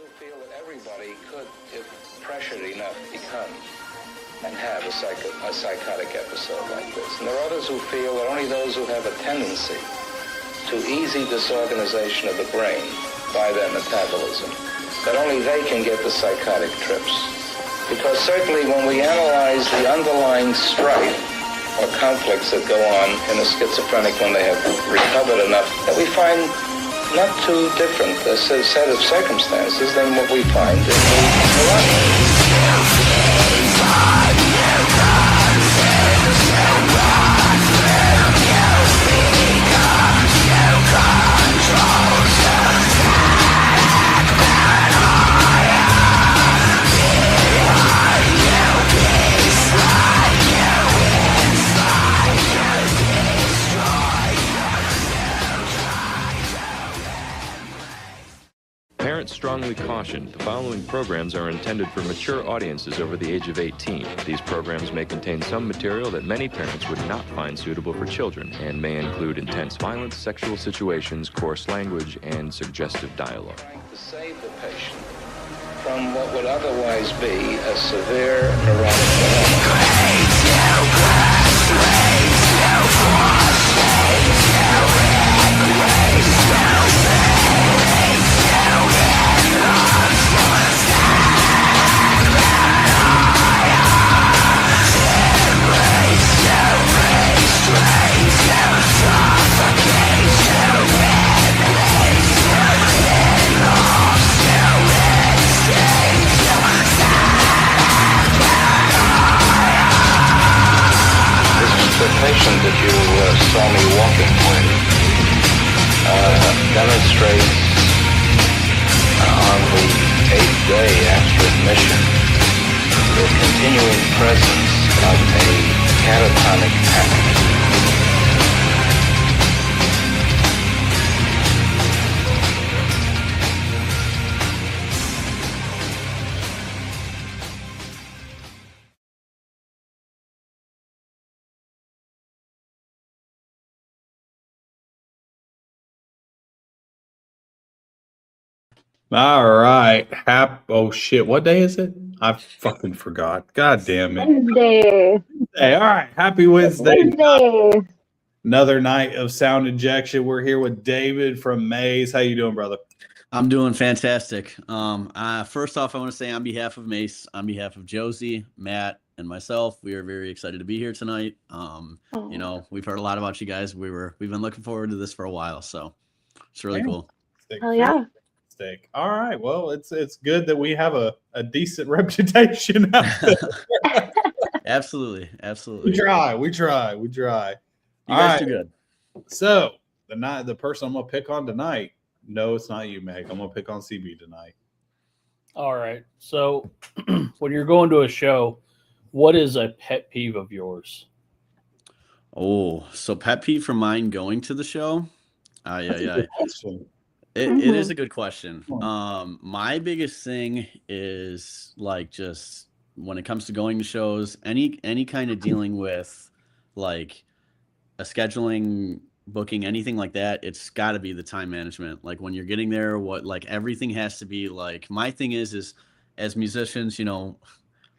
who feel that everybody could, if pressured enough, become and have a psychotic episode like this. And there are others who feel that only those who have a tendency to easy disorganization of the brain by their metabolism, that only they can get the psychotic trips. Because certainly when we analyze the underlying strife or conflicts that go on in a schizophrenic when they have recovered enough, that we find not too different a set of circumstances than what we find in the neurotic. Parents strongly caution the following programs are intended for mature audiences over the age of 18. These programs may contain some material that many parents would not find suitable for children and may include intense violence, sexual situations, coarse language, and suggestive dialogue. To save the patient from what would otherwise be a severe neurotic dilemma. The patient that you saw me walking with demonstrates on the 8th day after admission the continuing presence of a catatonic panic. All right. Oh shit. What day is it? I fucking forgot. God damn it. Wednesday. Hey, all right. Happy Wednesday. Wednesday. Another night of sound injection. We're here with David from MAES. How you doing, brother? I'm doing fantastic. First off, I want to say on behalf of MAES, on behalf of Josie, Matt, and myself, we are very excited to be here tonight. You know, we've heard a lot about you guys. We've been looking forward to this for a while, so it's really cool. Oh yeah. All right. Well, it's good that we have a decent reputation out there. Absolutely. We try. You All guys right. do good. So the person I'm gonna pick on tonight. No, it's not you, Meg. I'm gonna pick on CB tonight. All right. So when you're going to a show, what is a pet peeve of yours? Oh, so pet peeve for mine going to the show? Yeah. It is a good question. My biggest thing is like just when it comes to going to shows, any kind of dealing with like a scheduling, booking, anything like that, it's got to be the time management. Like when you're getting there, like everything has to be like, my thing is as musicians, you know,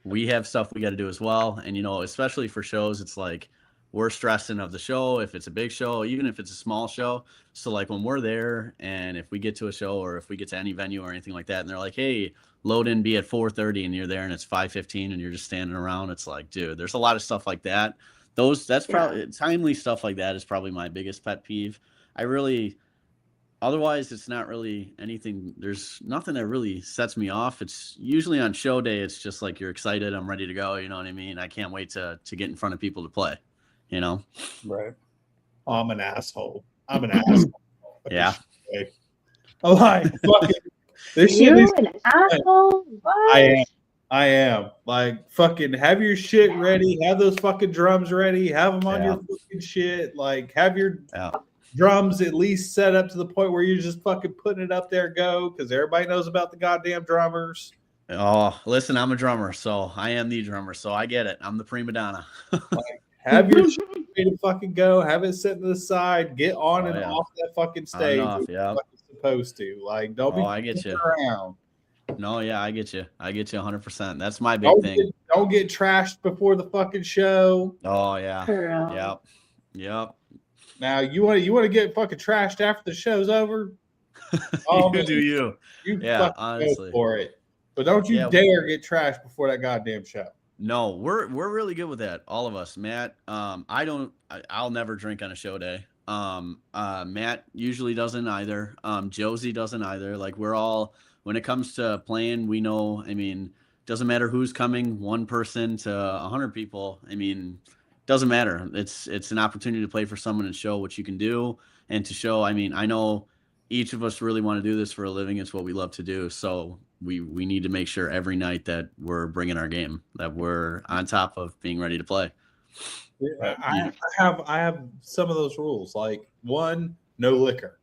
we have stuff we got to do as well. And, you know, especially for shows, it's like, we're stressing of the show, if it's a big show, even if it's a small show. So like when we're there and if we get to a show or if we get to any venue or anything like that, and they're like, hey, load in, be at 4:30 and you're there and it's 5:15 and you're just standing around. It's like, dude, there's a lot of stuff like that. That's probably timely stuff like that is probably my biggest pet peeve. Otherwise it's not really anything. There's nothing that really sets me off. It's usually on show day. It's just like, you're excited. I'm ready to go. You know what I mean? I can't wait to get in front of people to play. You know, right? I'm an asshole. Yeah. I'm like, fucking, this shit is an asshole. What? I am. Like, fucking have your shit ready. Have those fucking drums ready. Have them on your fucking shit. Like, have your drums at least set up to the point where you're just fucking putting it up there, go, because everybody knows about the goddamn drummers. Oh, listen, I'm a drummer, so I am the drummer, so I get it. I'm the prima donna. Like, have your shit ready to fucking go. Have it set to the side. Get on and off that fucking stage. Like you're supposed to. Like, don't be I get you around. No, yeah, I get you. I get you 100%. That's my big thing. Don't get trashed before the fucking show. Oh yeah. True. Yep. Now you want to get fucking trashed after the show's over? You do you. You Yeah, fucking honestly. go for it. But don't you dare get trashed before that goddamn show. No, we're really good with that. All of us. Matt, I'll never drink on a show day. Matt usually doesn't either. Josie doesn't either. Like we're all, when it comes to playing, we know, I mean, doesn't matter who's coming, one person to 100 people. I mean, doesn't matter. It's an opportunity to play for someone and show what you can do and to show, I mean, I know each of us really want to do this for a living. It's what we love to do. So we need to make sure every night that we're bringing our game, that we're on top of being ready to play. I have some of those rules. Like one, no liquor.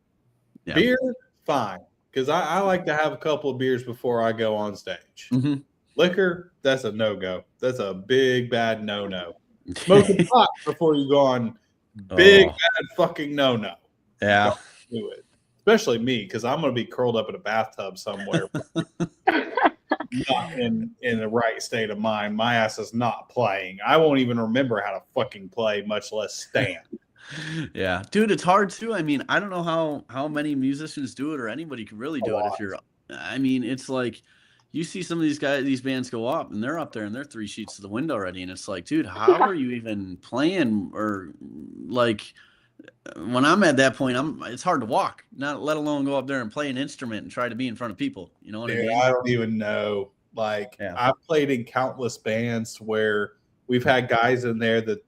Yeah. Beer, fine. Because I like to have a couple of beers before I go on stage. Mm-hmm. Liquor, that's a no-go. That's a big, bad no-no. Smoking pot before you go on, big, bad fucking no-no. Yeah. Don't do it. Especially me, because I'm going to be curled up in a bathtub somewhere. Not in the right state of mind. My ass is not playing. I won't even remember how to fucking play, much less stand. Yeah, dude, it's hard too. I mean, I don't know how many musicians do it or anybody can really do it. If you're, I mean, it's like you see some of these bands go up and they're up there and they're 3 sheets to the wind already, and it's like, dude, how are you even playing? Or like when I'm at that point, it's hard to walk, not let alone go up there and play an instrument and try to be in front of people. You know what I mean? I don't even know. Like I've played in countless bands where we've had guys in there that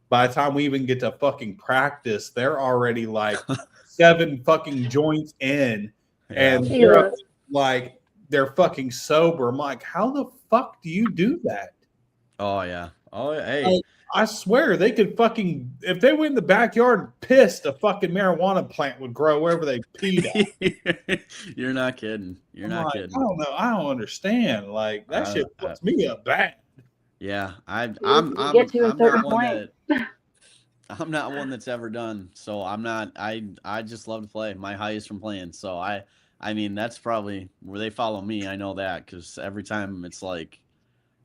by the time we even get to fucking practice, they're already like 7 fucking joints in, and they're fucking sober. I'm like, how the fuck do you do that? Oh yeah. Oh hey. I swear they could fucking, if they went in the backyard and pissed, a fucking marijuana plant would grow wherever they peed at. You're not kidding. You're not kidding. I don't know. I don't understand. Like that shit puts me up bad. Yeah, I'm get to a certain point. I'm not one that's ever done. So I'm not. I just love to play. My high is from playing. So I mean that's probably where they follow me. I know that because every time it's like,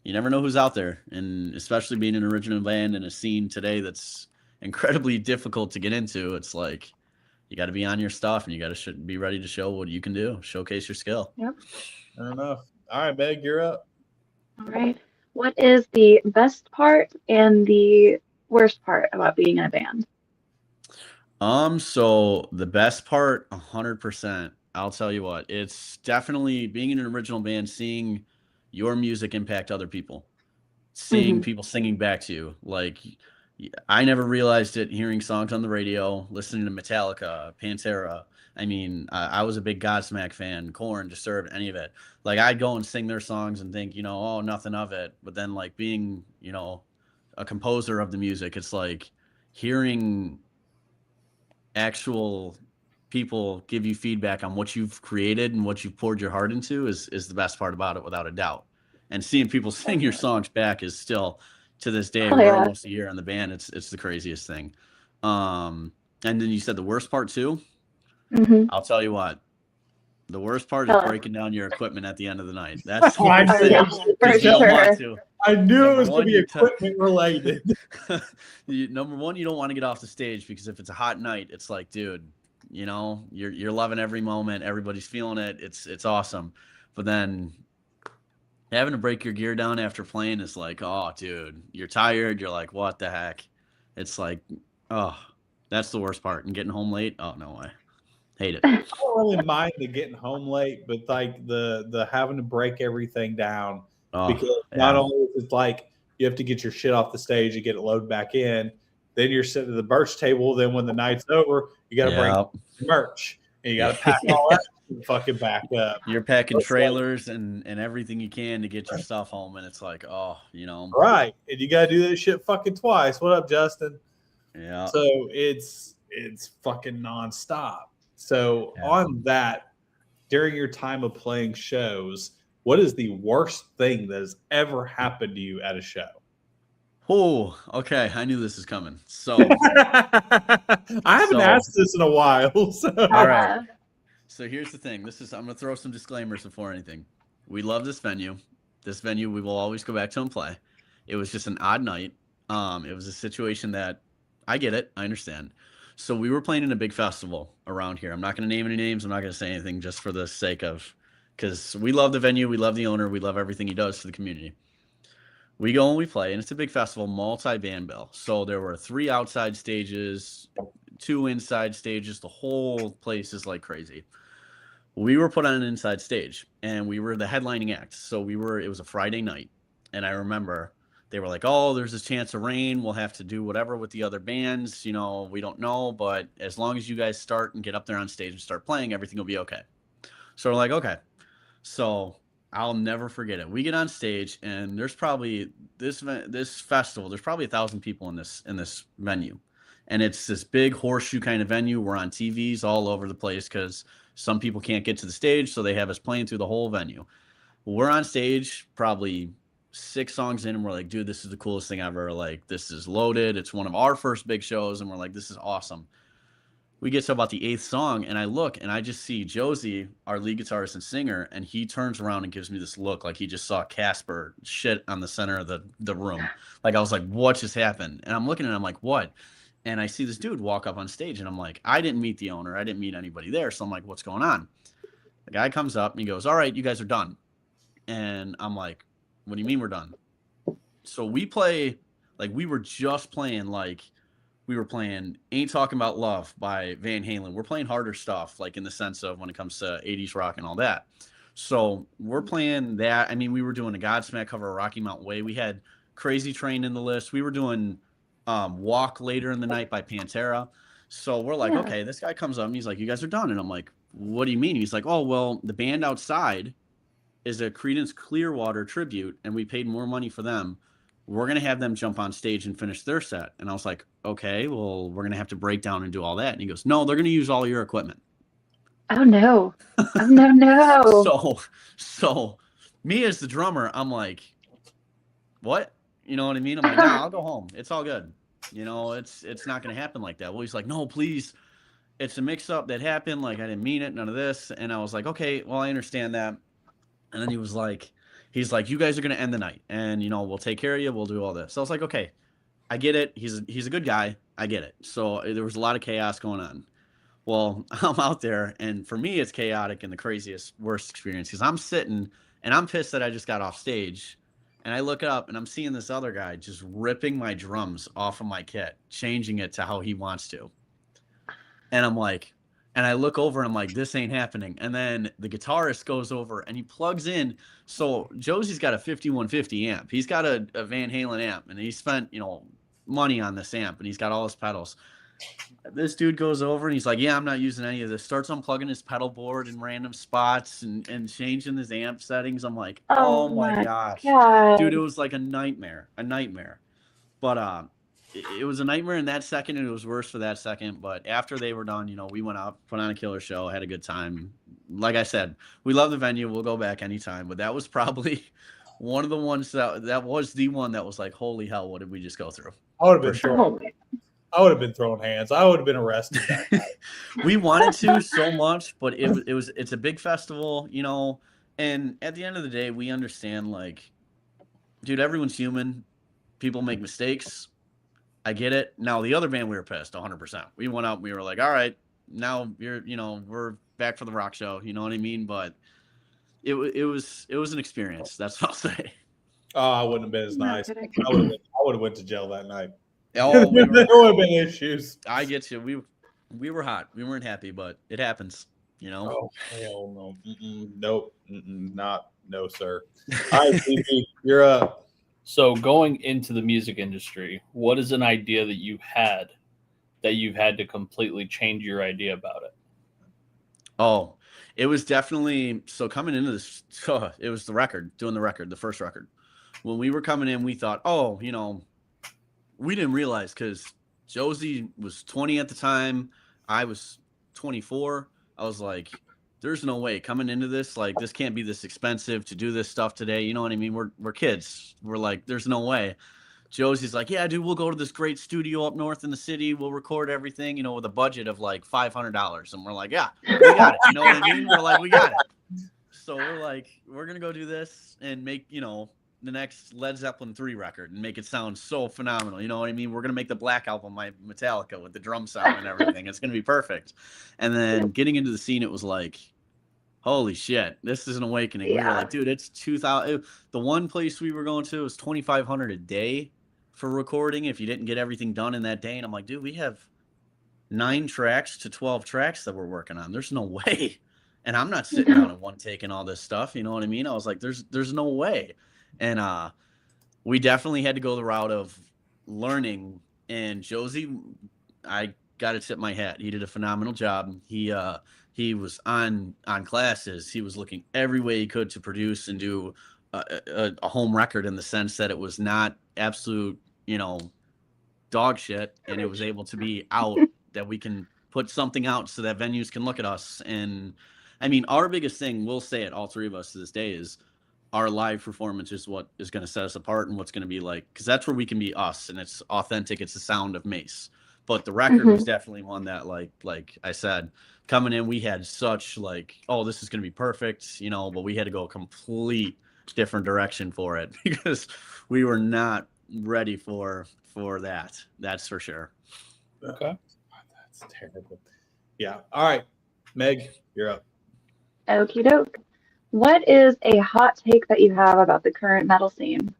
you never know who's out there, and especially being an original band in a scene today that's incredibly difficult to get into. It's like you got to be on your stuff, and you got to be ready to show what you can do, showcase your skill. Yep. Fair enough. All right, Meg, you're up. All right. What is the best part and the worst part about being in a band? So the best part, 100%. I'll tell you what, it's definitely being in an original band, seeing your music impact other people, seeing people singing back to you. Like I never realized it hearing songs on the radio, listening to Metallica, Pantera. I mean, I was a big Godsmack fan, Korn, Disturbed, any of it. Like I'd go and sing their songs and think, oh, nothing of it. But then like being, a composer of the music, it's like hearing actual people give you feedback on what you've created and what you've poured your heart into is the best part about it, without a doubt. And seeing people sing your songs back is still, to this day, we're almost a year on the band. It's the craziest thing. And then you said the worst part too. I'll tell you what. The worst part is breaking down your equipment at the end of the night. That's the worst thing. I knew it was going to be equipment related. Number one, you don't want to get off the stage because if it's a hot night, it's like, dude, you're loving every moment. Everybody's feeling it. It's awesome. But then having to break your gear down after playing is like, oh, dude, you're tired. You're like, what the heck? It's like, oh, that's the worst part. And getting home late, oh, no way. Hate it. I don't really mind the getting home late, but like the having to break everything down because not only is it like you have to get your shit off the stage and get it loaded back in, then you're sitting at the merch table. Then when the night's over, you got to bring merch and you got to pack all that fucking back up. You're packing trailers and everything you can to get your stuff home, and it's like, right, and you got to do that shit fucking twice. What up, Justin? Yeah. So it's fucking nonstop. So on that, during your time of playing shows, what is the worst thing that has ever happened to you at a show? Oh, okay. I knew this was coming. So I haven't asked this in a while. So. All right. So here's the thing. I'm going to throw some disclaimers before anything. We love this venue. This venue we will always go back to and play. It was just an odd night. It was a situation that I get it. I understand. So we were playing in a big festival around here. I'm not going to name any names. I'm not going to say anything just for the sake of, because we love the venue. We love the owner. We love everything he does for the community. We go and we play, and it's a big festival, multi-band bill. So there were 3 outside stages, 2 inside stages. The whole place is like crazy. We were put on an inside stage, and we were the headlining act. So it was a Friday night, and I remember they were like, oh, there's a chance of rain. We'll have to do whatever with the other bands. We don't know, but as long as you guys start and get up there on stage and start playing, everything will be okay. So we're like, okay. So I'll never forget it. We get on stage, and there's probably this festival. There's probably 1,000 people in this venue, and it's this big horseshoe kind of venue. We're on TVs all over the place because some people can't get to the stage, so they have us playing through the whole venue. We're on stage probably 6 songs in, and we're like, dude, this is the coolest thing ever. Like, this is loaded. It's one of our first big shows, and we're like, this is awesome. We get to about the 8th song, and I look, and I just see Josie, our lead guitarist and singer, and he turns around and gives me this look like he just saw Casper shit on the center of the room. Like, I was like, what just happened? And I'm looking at him like, what? And I see this dude walk up on stage, and I'm like, I didn't meet the owner. I didn't meet anybody there. So I'm like, what's going on? The guy comes up, and he goes, all right, you guys are done. And I'm like, what do you mean we're done? So we play, like, we were just playing, like, we were playing Ain't Talking About Love by Van Halen. We're playing harder stuff, like in the sense of when it comes to 80s rock and all that. So we're playing that. I mean, we were doing a Godsmack cover of Rocky Mountain Way. We had Crazy Train in the list. We were doing Walk Later in the Night by Pantera. So we're like, okay, this guy comes up and he's like, you guys are done. And I'm like, what do you mean? He's like, oh, well, the band outside is a Creedence Clearwater tribute, and we paid more money for them. We're going to have them jump on stage and finish their set. And I was like, okay, well, we're going to have to break down and do all that. And he goes, no, they're going to use all your equipment. Oh, no. Oh, no. So me as the drummer, I'm like, what? You know what I mean? I'm like, nah, I'll go home. It's all good. It's not going to happen like that. Well, he's like, no, please. It's a mix-up that happened. Like, I didn't mean it, none of this. And I was like, okay, well, I understand that. And then he's like, you guys are going to end the night, and, we'll take care of you. We'll do all this. So I was like, okay, I get it. He's a good guy. I get it. So there was a lot of chaos going on. Well, I'm out there, and for me, it's chaotic and the craziest, worst experience, because I'm sitting and I'm pissed that I just got off stage, and I look up and I'm seeing this other guy just ripping my drums off of my kit, changing it to how he wants to. And I'm like, and I look over and I'm like, this ain't happening. And then the guitarist goes over and he plugs in. So Josie's got a 5150 amp. He's got a Van Halen amp, and he spent, money on this amp, and he's got all his pedals. This dude goes over and he's like, yeah, I'm not using any of this. Starts unplugging his pedal board in random spots and changing his amp settings. I'm like, oh my gosh. God. Dude, it was like a nightmare. But it was a nightmare in that second, and it was worse for that second. But after they were done, we went out, put on a killer show, had a good time. Like I said, we love the venue. We'll go back anytime. But that was probably one of the ones that was the one that was like, holy hell, what did we just go through? I would have been throwing hands. I would have been arrested. We wanted to so much, but it's a big festival, and at the end of the day, we understand, like, dude, everyone's human. People make mistakes. I get it. Now, the other band, we were pissed 100%. We went out and we were like, all right, now we're back for the rock show. You know what I mean? But it was an experience. That's what I'll say. Oh, I wouldn't have been as nice. I would have went to jail that night. Oh, there would have been issues. I get you. We were hot. We weren't happy, but it happens, Oh, hell no. Nope. No, sir. All right, DB, you're up. So going into the music industry, what is an idea that you've had to completely change your idea about it? Oh, it was definitely, so coming into this, it was the first record. When we were coming in, we thought, we didn't realize, because Josie was 20 at the time. I was 24. I was like, there's no way coming into this, like, this can't be this expensive to do this stuff today. You know what I mean? We're kids. We're like, there's no way. Josie's like, yeah, dude, we'll go to this great studio up north in the city. We'll record everything, with a budget of like $500. And we're like, yeah, we got it. You know what I mean? We're like, we got it. So we're like, we're going to go do this and make, you know, the next Led Zeppelin 3 record and make it sound so phenomenal. You know what I mean? We're going to make the Black Album by Metallica with the drum sound and everything. It's going to be perfect. And then getting into the scene, it was like, holy shit, this is an awakening. We were like, dude, it's 2000. The one place we were going to was 2,500 a day for recording if you didn't get everything done in that day. And I'm like, dude, we have 9 tracks to 12 tracks that we're working on. There's no way. And I'm not sitting down at one taking all this stuff. You know what I mean? I was like, there's no way. And we definitely had to go the route of learning. And Josie, I got to tip my hat. He did a phenomenal job. He was on classes. He was looking every way he could to produce and do a home record in the sense that it was not absolute, you know, dog shit, and it was able to be out that we can put something out so that venues can look at us. And I mean, our biggest thing, we'll say it, all three of us to this day, is our live performance is what is going to set us apart and what's going to be like, because that's where we can be us and it's authentic. It's the sound of MAES. But the record was definitely one that, like I said, coming in, we had such like, oh, this is going to be perfect, you know, but we had to go a complete different direction for it because we were not ready for that. That's for sure. Okay. That's terrible. Yeah. All right. Meg, you're up. Okie doke. What is a hot take that you have about the current metal scene?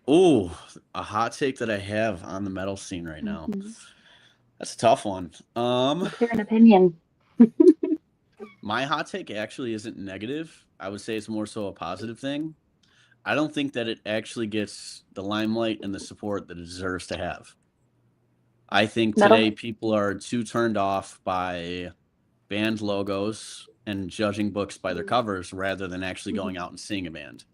Oh, a hot take that I have on the metal scene right now. That's a tough one. Let's hear an opinion. My hot take actually isn't negative. I would say it's more so a positive thing. I don't think that it actually gets the limelight and the support that it deserves to have. I think today people are too turned off by band logos and judging books by their covers rather than actually going out and seeing a band.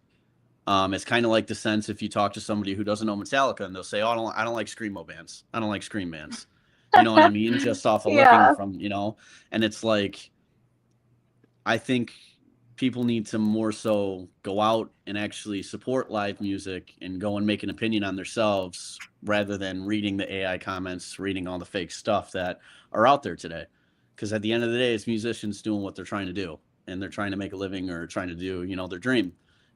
It's kind of like the sense if you talk to somebody who doesn't know Metallica and they'll say, oh, I don't like screamo bands. I don't like scream bands. You know what I mean? Just off of looking from, you know, and it's like, I think people need to more so go out and actually support live music and go and make an opinion on themselves rather than reading the AI comments, reading all the fake stuff that are out there today. Because at the end of the day, it's musicians doing what they're trying to do and they're trying to make a living or trying to do, you know, their dream.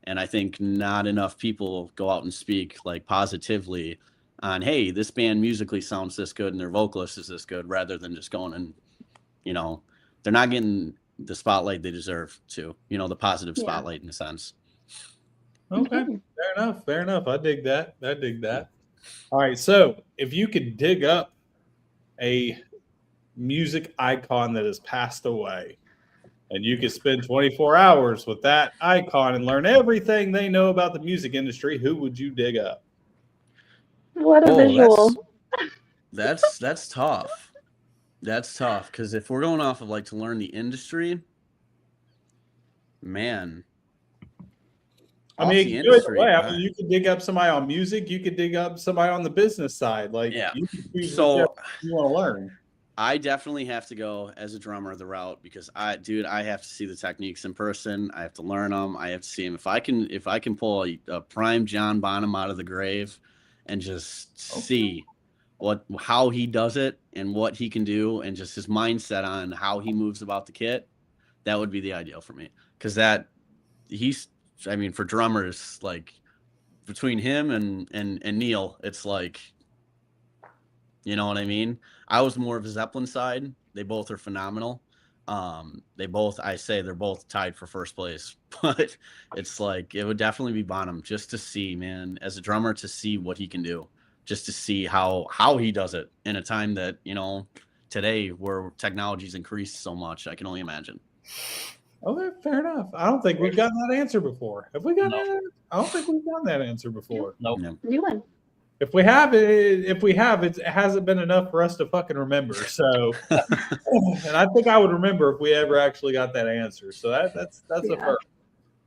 And I think not enough people go out and speak like positively on, hey, this band musically sounds this good and their vocalist is this good, rather than just going and, you know, they're not getting the spotlight they deserve to, you know, the positive spotlight in a sense. Okay. Fair enough. I dig that. All right. So if you could dig up a music icon that has passed away and you could spend 24 hours with that icon and learn everything they know about the music industry, who would you dig up? What a visual. That's tough. That's tough because if we're going off of like to learn the industry, man. I mean, you can do it the way. I mean, you could dig up somebody on music. You could dig up somebody on the business side. Like, you can choose what you want to learn. I definitely have to go as a drummer the route because I have to see the techniques in person. I have to learn them. I have to see them. If I can pull a prime John Bonham out of the grave and just see how he does it and what he can do and just his mindset on how he moves about the kit, that would be the ideal for me. Because for drummers, like between him and Neil, it's like, you know what I mean? I was more of a Zeppelin side. They both are phenomenal. They're both tied for first place, but it's like, it would definitely be Bonham just to see, man, as a drummer, to see what he can do, just to see how he does it in a time that, you know, today where technology's increased so much, I can only imagine. Okay, fair enough. I don't think we've gotten that answer before. Have we gotten that? I don't think we've gotten that answer before. Nope. New one. If we have, it hasn't been enough for us to fucking remember. So, and I think I would remember if we ever actually got that answer. So that's a first.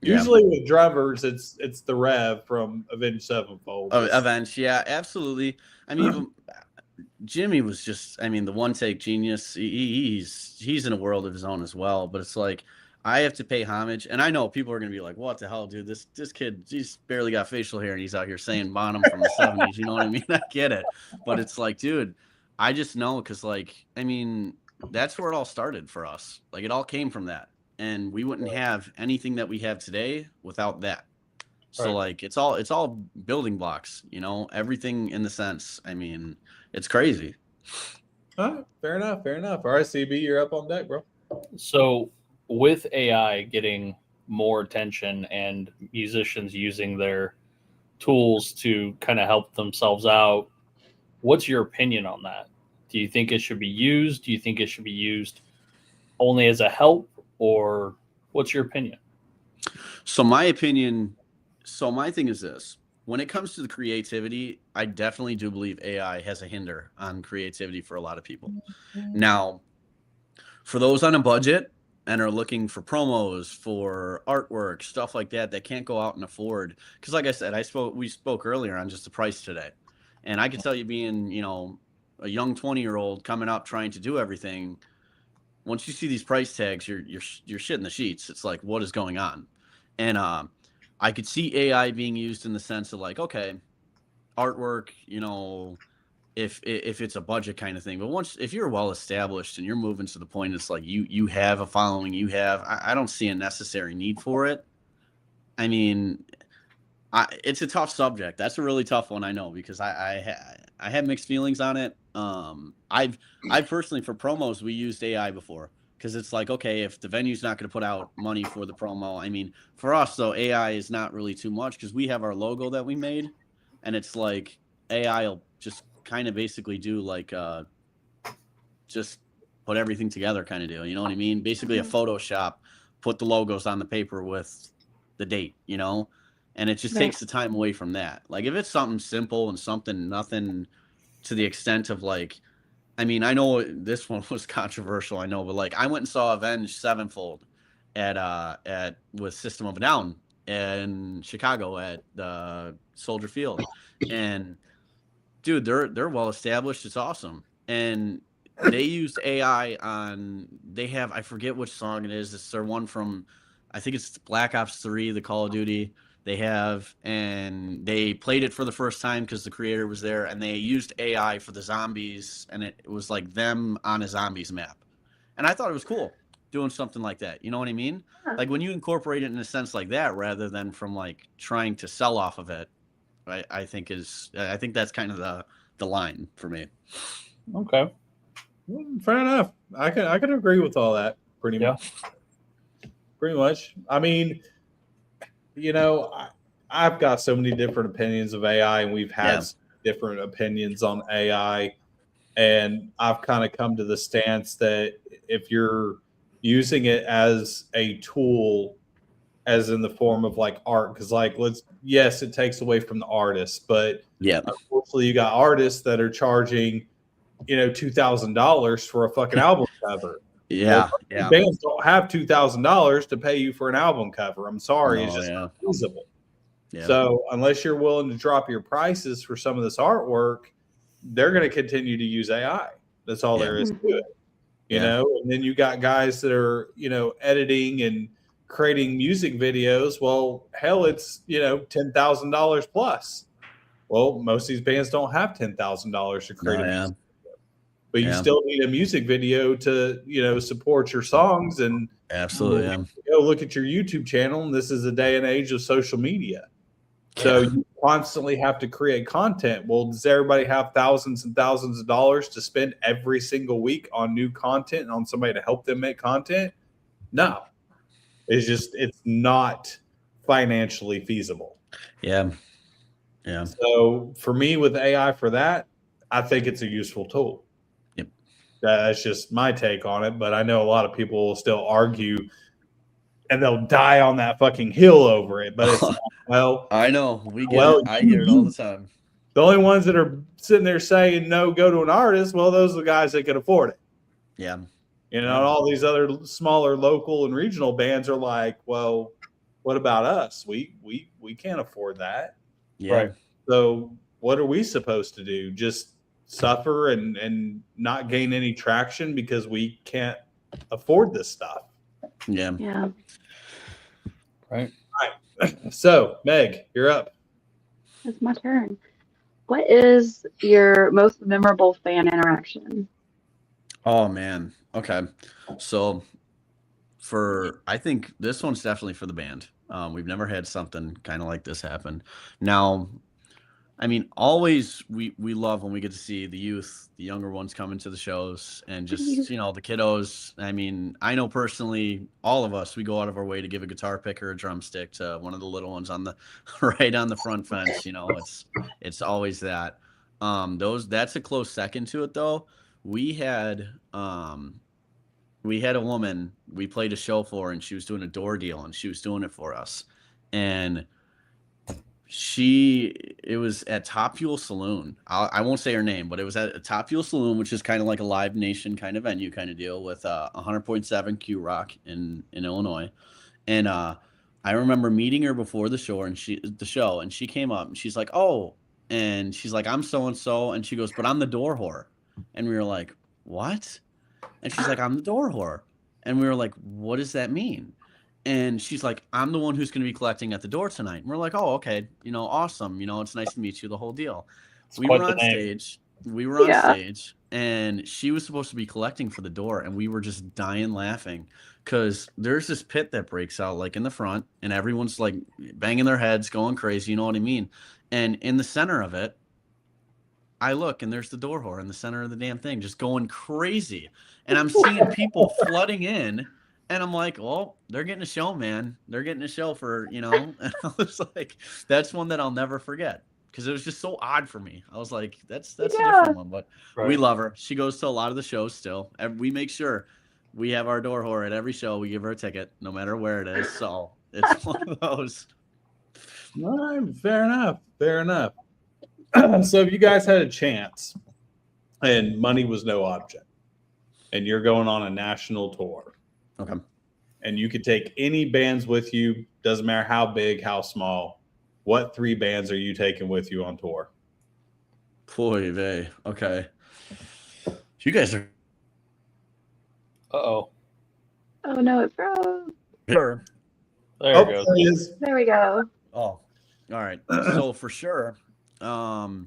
Usually with drummers, it's the Rev from Avenged Sevenfold. Avenged, yeah, absolutely. I mean, Jimmy was just, the one take genius. He's in a world of his own as well. But it's like, I have to pay homage, and I know people are going to be like, what the hell, dude? This kid, he's barely got facial hair, and he's out here saying Bonham from the 70s. You know what I mean? I get it. But it's like, dude, I just know because, that's where it all started for us. Like, it all came from that. and we wouldn't have anything that we have today without that. So Right. like it's all building blocks, you know, everything in the sense. I mean, it's crazy. All right, fair enough. All right, CB, you're up on deck, bro. So with AI getting more attention and musicians using their tools to kind of help themselves out, what's your opinion on that? Do you think it should be used? Do you think it should be used only as a help, or what's your opinion? So my thing is this. When it comes to the creativity, I definitely do believe AI has a hinder on creativity for a lot of people. Now, for those on a budget and are looking for promos, for artwork, stuff like that, that can't go out and afford, because like I said, we spoke earlier on just the price today, and I can tell you, being, you know, a young 20-year-old coming up trying to do everything, once you see these price tags, you're shitting the sheets. It's like, what is going on? And I could see AI being used in the sense of like, okay, artwork, you know, if it's a budget kind of thing. But if you're well established and you're moving to the point, it's like you have a following, I don't see a necessary need for it. I mean, it's a tough subject. That's a really tough one, I know, because I have mixed feelings on it. I've personally, for promos, we used AI before, because it's like, okay, if the venue's not going to put out money for the promo, I mean, for us though, AI is not really too much, because we have our logo that we made, and it's like AI will just kind of basically do like just put everything together kind of deal, you know what I mean? Basically a Photoshop, put the logos on the paper with the date, you know, and it just takes the time away from that. Like if it's something simple and nothing to the extent of like, I mean, I know this one was controversial, I know, but like I went and saw Avenged Sevenfold at with System of a Down in Chicago at Soldier Field, and dude, they're well established. It's awesome, and they used AI on. They have, I forget which song it is. It's their one from, I think it's Black Ops 3, the Call of Duty. They have, and they played it for the first time because the creator was there, and they used AI for the zombies, and it was like them on a zombies map, and I thought it was cool doing something like that. You know what I mean? Huh. Like when you incorporate it in a sense like that, rather than from like trying to sell off of it. I think that's kind of the line for me. Okay. Fair enough. I can agree with all that pretty much. Pretty much. I mean, you know, I've got so many different opinions of AI, and we've had different opinions on AI, and I've kind of come to the stance that if you're using it as a tool, as in the form of like art, because like yes, it takes away from the artist, but unfortunately you got artists that are charging, you know, $2,000 for a fucking album cover. Bands don't have $2,000 to pay you for an album cover. I'm sorry, it's just not feasible. So unless you're willing to drop your prices for some of this artwork, they're going to continue to use AI. That's all there is to it, you know. And then you got guys that are, you know, editing and creating music videos. Well, hell, it's, you know, $10,000 plus. Well, most of these bands don't have $10,000 to create a music video, but you still need a music video to, you know, support your songs. And absolutely, you know, look at your YouTube channel, and this is a day and age of social media, so you constantly have to create content. Well, does everybody have thousands and thousands of dollars to spend every single week on new content and on somebody to help them make content? No. It's not financially feasible. Yeah. So for me, with AI for that, I think it's a useful tool. Yep. That's just my take on it. But I know a lot of people will still argue, and they'll die on that fucking hill over it. But it's well, I know we get it. I hear it all the time. The only ones that are sitting there saying no, go to an artist. Well, those are the guys that can afford it. Yeah. You know, and all these other smaller local and regional bands are like, well, what about us? We can't afford that. Yeah. Right. So what are we supposed to do? Just suffer and not gain any traction because we can't afford this stuff? Yeah. Right. So, Meg, you're up. It's my turn. What is your most memorable fan interaction? Oh man. Okay. So I think this one's definitely for the band. We've never had something kind of like this happen. Now, I mean, always we love when we get to see the youth, the younger ones come into the shows and just, the kiddos. I mean, I know personally, all of us, we go out of our way to give a guitar pick or a drumstick to one of the little ones on the right on the front fence. It's always that. That's a close second to it though. We had a woman we played a show for, and she was doing a door deal, and she was doing it for us, and it was at Top Fuel Saloon. I won't say her name, but it was at a Top Fuel Saloon, which is kind of like a Live Nation kind of venue kind of deal with 100.7 Q Rock in Illinois. And I remember meeting her before the show, and she came up and she's like, oh, and she's like, I'm so and so, and she goes, but I'm the door whore. And we were like, what? And she's like, I'm the door whore. And we were like, what does that mean? And she's like, I'm the one who's going to be collecting at the door tonight. And we're like, oh, okay. Awesome. It's nice to meet you, the whole deal. We were on stage, and she was supposed to be collecting for the door. And we were just dying laughing because there's this pit that breaks out like in the front, and everyone's like banging their heads, going crazy. You know what I mean? And in the center of it, I look, and there's the door whore in the center of the damn thing, just going crazy. And I'm seeing people flooding in. And I'm like, well, they're getting a show, man. They're getting a show for, And I was like, that's one that I'll never forget because it was just so odd for me. I was like, that's a different one, but we love her. She goes to a lot of the shows still. And we make sure we have our door whore at every show. We give her a ticket, no matter where it is. So it's one of those. All right, fair enough. Fair enough. So if you guys had a chance and money was no object and you're going on a national tour, okay, and you could take any bands with you, doesn't matter how big, how small, what 3 bands are you taking with you on tour? Boy, vey. Okay. You guys are. Oh no, it froze. Sure. There it goes. There it is. There we go. Oh, all right. So for sure, I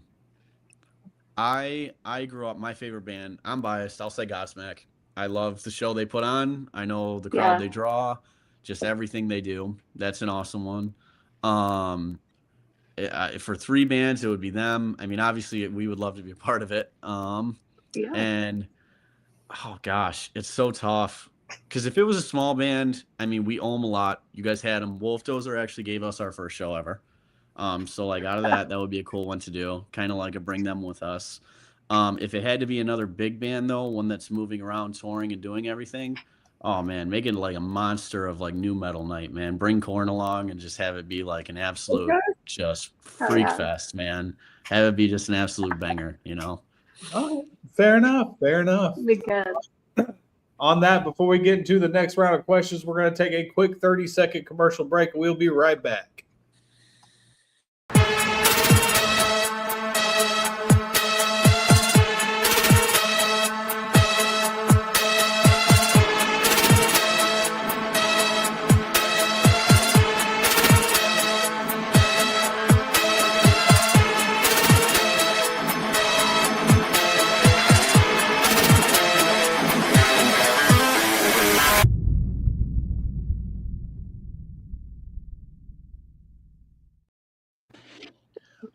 grew up. My favorite band. I'm biased. I'll say Godsmack. I love the show they put on. I know the crowd they draw, just everything they do. That's an awesome one. For 3 bands, it would be them. I mean, obviously, we would love to be a part of it. And oh gosh, it's so tough because if it was a small band, I mean, we owe them a lot. You guys had them. Wolf Dozer actually gave us our first show ever. So like out of that would be a cool one to do. Kind of like a bring them with us. If it had to be another big band though, one that's moving around, touring and doing everything, oh man, make it like a monster of like new metal night, man. Bring Korn along and just have it be like an absolute just freak fest, man. Have it be just an absolute banger, Oh, fair enough. Fair enough. Be good. On that, before we get into the next round of questions, we're going to take a quick 30-second commercial break, and we'll be right back.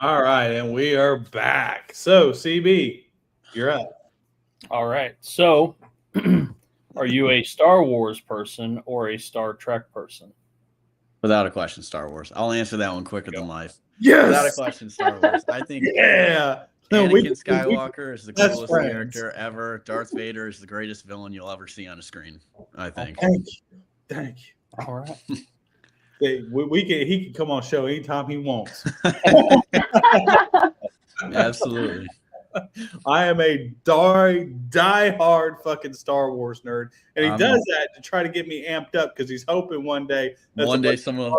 All right, and we are back. So, CB, you're up. All right. So, are you a Star Wars person or a Star Trek person? Without a question, Star Wars. I'll answer that one quicker than life. Yes. Without a question, Star Wars. I think Anakin Skywalker is the coolest character ever. Darth Vader is the greatest villain you'll ever see on a screen, I think. Thank you. All right. He can come on show anytime he wants. Absolutely. I am a die-hard fucking Star Wars nerd, and he does that to try to get me amped up because he's hoping one day someone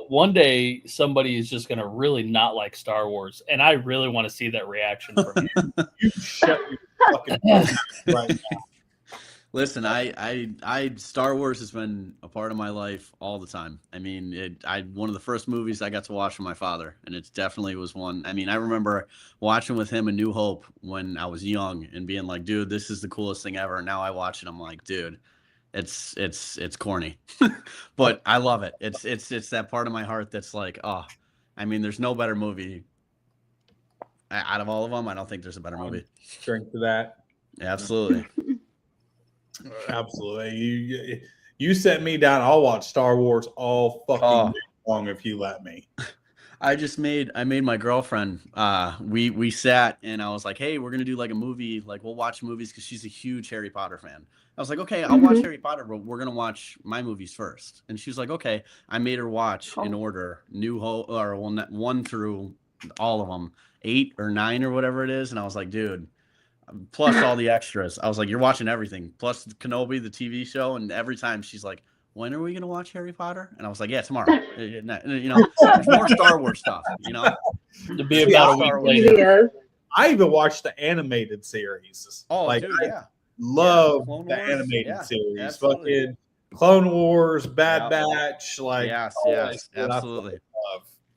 one day somebody is just going to really not like Star Wars, and I really want to see that reaction from you. You shut your fucking mouth right now. Listen, I Star Wars has been a part of my life all the time. I mean, one of the first movies I got to watch with my father, and it definitely was one. I mean, I remember watching with him A New Hope when I was young and being like, dude, this is the coolest thing ever. And now I watch it, I'm like, dude, it's corny, but I love it. It's that part of my heart that's like, oh, I mean, there's no better movie out of all of them. I don't think there's a better movie. Drink to that. Absolutely. Absolutely. You set me down. I'll watch Star Wars all fucking day long if you let me. I made my girlfriend. We sat and I was like, hey, we're gonna do like a movie. Like we'll watch movies because she's a huge Harry Potter fan. I was like, okay, I'll watch Harry Potter, but we're gonna watch my movies first. And she was like, okay. I made her watch in order, one through all of them, 8 or 9 or whatever it is. And I was like, dude. Plus all the extras. I was like, you're watching everything. Plus Kenobi, the TV show. And every time she's like, when are we going to watch Harry Potter? And I was like, yeah, tomorrow. You know, there's more Star Wars stuff, you know? To be about a week later. I even watched the animated series. Oh, like, dude, I love the animated series. Absolutely. Fucking Clone Wars, Bad Batch. Like, yes, absolutely.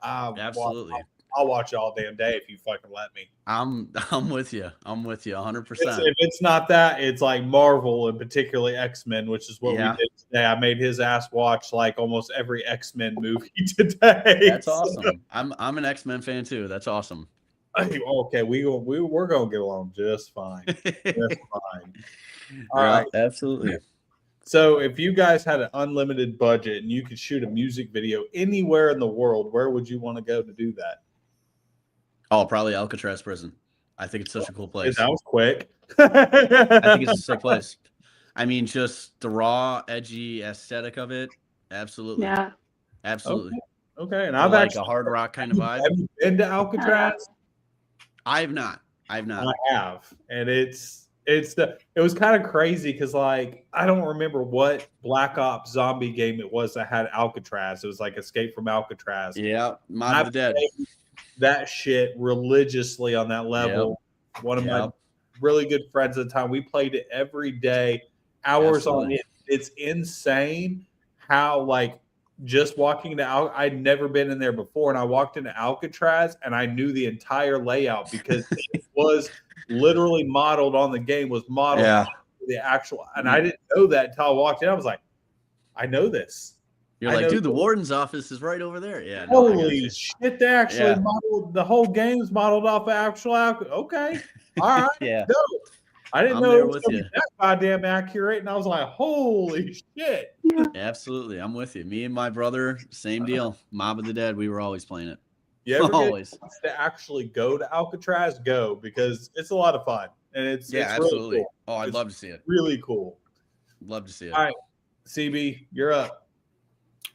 Absolutely. I'll watch it all damn day if you fucking let me. I'm with you. I'm with you 100%. If it's not that, it's like Marvel and particularly X-Men, which is what we did today. I made his ass watch like almost every X-Men movie today. That's awesome. I'm an X-Men fan too. That's awesome. Okay, we're gonna get along just fine. Just fine. All right, absolutely. So if you guys had an unlimited budget and you could shoot a music video anywhere in the world, where would you want to go to do that? Oh, probably Alcatraz prison. I think it's such a cool place. That was quick. I think it's a sick place. I mean, just the raw, edgy aesthetic of it. Absolutely. Yeah. Absolutely. Okay. And I've like actually a hard rock kind of vibe. Have you been to Alcatraz? I have not. I have. And it was kind of crazy because like I don't remember what Black Ops zombie game it was that had Alcatraz. It was like Escape from Alcatraz. Yeah. Mob of the Dead. That shit religiously on that level. Yep. One of my really good friends at the time, we played it every day, hours on it. It's insane how like just walking to I'd never been in there before, and I walked into Alcatraz and I knew the entire layout because it was literally modeled on the game, was modeled on the actual, and I didn't know that until I walked in. I was like, I know this. You're like, dude, the warden's office is right over there. Yeah. Holy shit! They actually modeled the whole game's modeled off of actual. Okay, all right. Yeah. No, I didn't know it was gonna be that goddamn accurate, and I was like, holy shit! Absolutely, I'm with you. Me and my brother, same deal. Mob of the Dead. We were always playing it. You ever always to actually go to Alcatraz? Go because it's a lot of fun, and it's absolutely. Really cool. Oh, I'd love to see it. Really cool. Love to see it. All right, CB, you're up.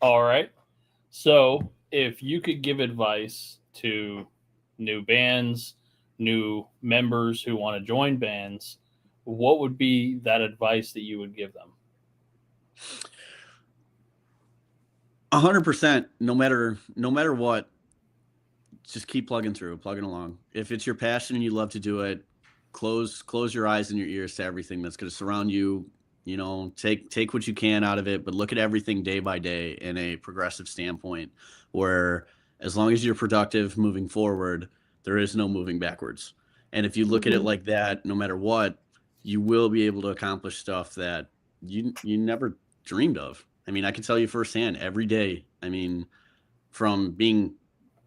All right. So if you could give advice to new bands, new members who want to join bands, what would be that advice that you would give them? 100%. No matter what, just keep plugging along. If it's your passion and you love to do it, close your eyes and your ears to everything that's going to surround you. You know, take what you can out of it, but look at everything day by day in a progressive standpoint where as long as you're productive moving forward, there is no moving backwards. And if you look at it like that, no matter what, you will be able to accomplish stuff that you never dreamed of. I mean, I can tell you firsthand every day. I mean, from being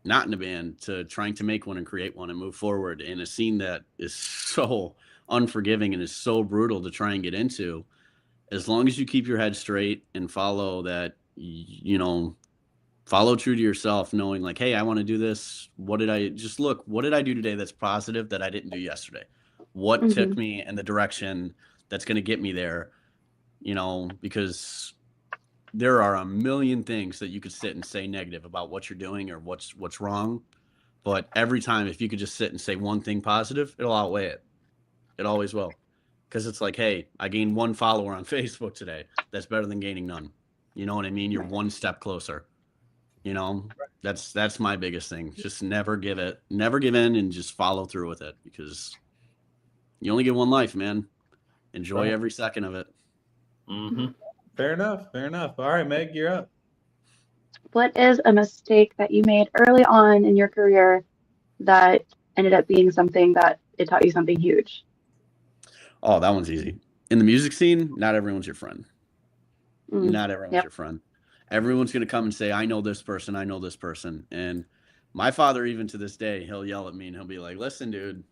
not in a band to trying to make one and create one and move forward in a scene that is so unforgiving and is so brutal to try and get into. As long as you keep your head straight and follow that, follow true to yourself, knowing like, hey, I want to do this. What did I do today that's positive that I didn't do yesterday? What took me in the direction that's going to get me there? Because there are a million things that you could sit and say negative about what you're doing or what's wrong. But every time, if you could just sit and say one thing positive, it'll outweigh it. It always will. Because it's like, hey, I gained 1 follower on Facebook today. That's better than gaining none. You know what I mean? You're one step closer. That's my biggest thing. Just never give in and just follow through with it because you only get one life, man. Enjoy every second of it. Mm-hmm. Fair enough. All right, Meg, you're up. What is a mistake that you made early on in your career that ended up being something that it taught you something huge? Oh, that one's easy. In the music scene, not everyone's your friend. Not everyone's your friend. Everyone's going to come and say, I know this person. I know this person. And my father, even to this day, he'll yell at me and he'll be like, listen, dude,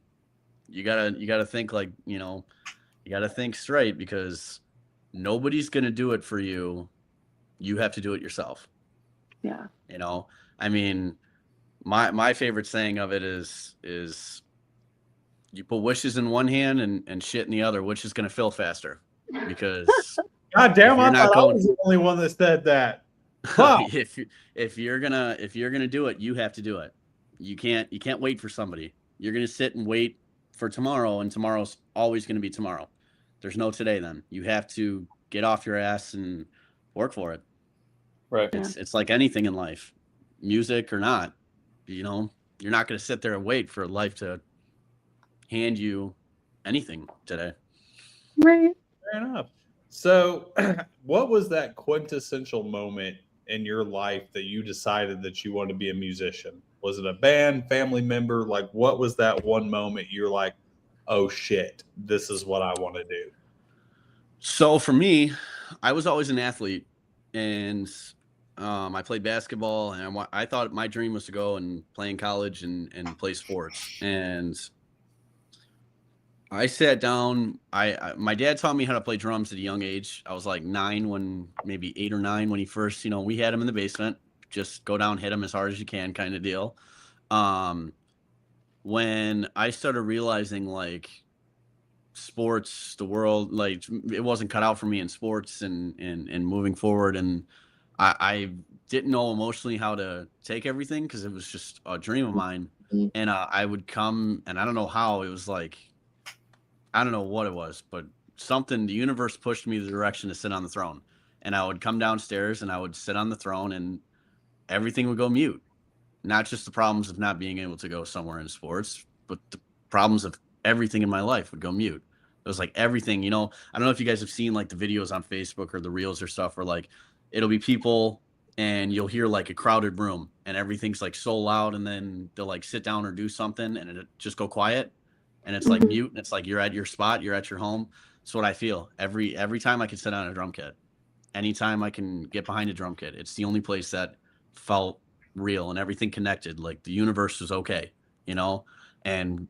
you gotta think like, you gotta think straight, because nobody's going to do it for you. You have to do it yourself. Yeah. I mean, my favorite saying of it is you put wishes in one hand and shit in the other, which is going to fill faster, because God damn, I thought I was the only one that said that. if you're gonna do it, you have to do it. You can't wait for somebody. You're gonna sit and wait for tomorrow, and tomorrow's always gonna be tomorrow. There's no today. Then you have to get off your ass and work for it. Right. It's like anything in life, music or not. You're not gonna sit there and wait for life to hand you anything today. Right. Fair enough. So, what was that quintessential moment in your life that you decided that you wanted to be a musician? Was it a band, family member? Like, what was that one moment you're like, oh shit, this is what I want to do? So for me, I was always an athlete, and I played basketball, and I thought my dream was to go and play in college and play sports. And I sat down. My dad taught me how to play drums at a young age. I was like 9 maybe 8 or 9 when he first, we had him in the basement. Just go down, hit him as hard as you can, kind of deal. When I started realizing like sports, the world, like it wasn't cut out for me in sports and moving forward, and I didn't know emotionally how to take everything, because it was just a dream of mine. And I would come, and I don't know how, it was like, I don't know what it was, but something, the universe pushed me the direction to sit on the throne. And I would come downstairs and I would sit on the throne, and everything would go mute. Not just the problems of not being able to go somewhere in sports, but the problems of everything in my life would go mute. It was like everything, I don't know if you guys have seen like the videos on Facebook or the reels or stuff, where like it'll be people and you'll hear like a crowded room and everything's like so loud, and then they'll like sit down or do something and it just go quiet. And it's like mute, and it's like you're at your spot, you're at your home. That's what I feel every time I can sit on a drum kit, anytime I can get behind a drum kit. It's the only place that felt real and everything connected. Like the universe was okay, and